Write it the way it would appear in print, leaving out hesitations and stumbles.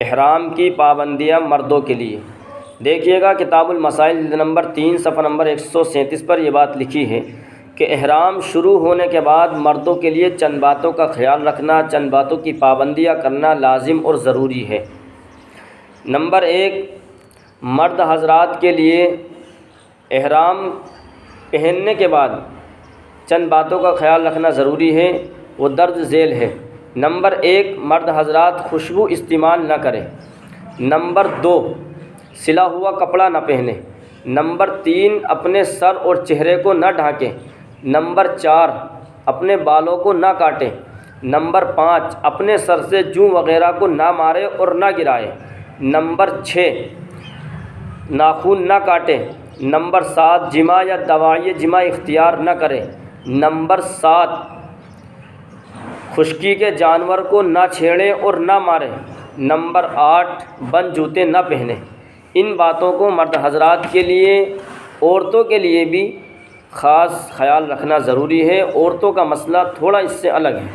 احرام کی پابندیاں مردوں کے لیے۔ دیکھیے گا کتاب المسائل جلد نمبر 3 صفحہ نمبر 137 پر یہ بات لکھی ہے کہ احرام شروع ہونے کے بعد مردوں کے لیے چند باتوں کا خیال رکھنا، چند باتوں کی پابندیاں کرنا لازم اور ضروری ہے۔ نمبر 1، مرد حضرات کے لیے احرام پہننے کے بعد چند باتوں کا خیال رکھنا ضروری ہے، وہ درج ذیل ہے۔ نمبر 1، مرد حضرات خوشبو استعمال نہ کریں۔ نمبر 2، سلا ہوا کپڑا نہ پہنیں۔ نمبر 3، اپنے سر اور چہرے کو نہ ڈھانکیں۔ نمبر 4، اپنے بالوں کو نہ کاٹیں۔ نمبر 5، اپنے سر سے جوں وغیرہ کو نہ مارے اور نہ گرائے۔ نمبر 6، ناخن نہ کاٹیں۔ نمبر 7، جماع یا دواعی جماع اختیار نہ کریں۔ نمبر 7، خشکی کے جانور کو نہ چھیڑیں اور نہ ماریں۔ نمبر 8، بند جوتے نہ پہنیں۔ ان باتوں کو مرد حضرات کے لیے، عورتوں کے لیے بھی خاص خیال رکھنا ضروری ہے۔ عورتوں کا مسئلہ تھوڑا اس سے الگ ہے۔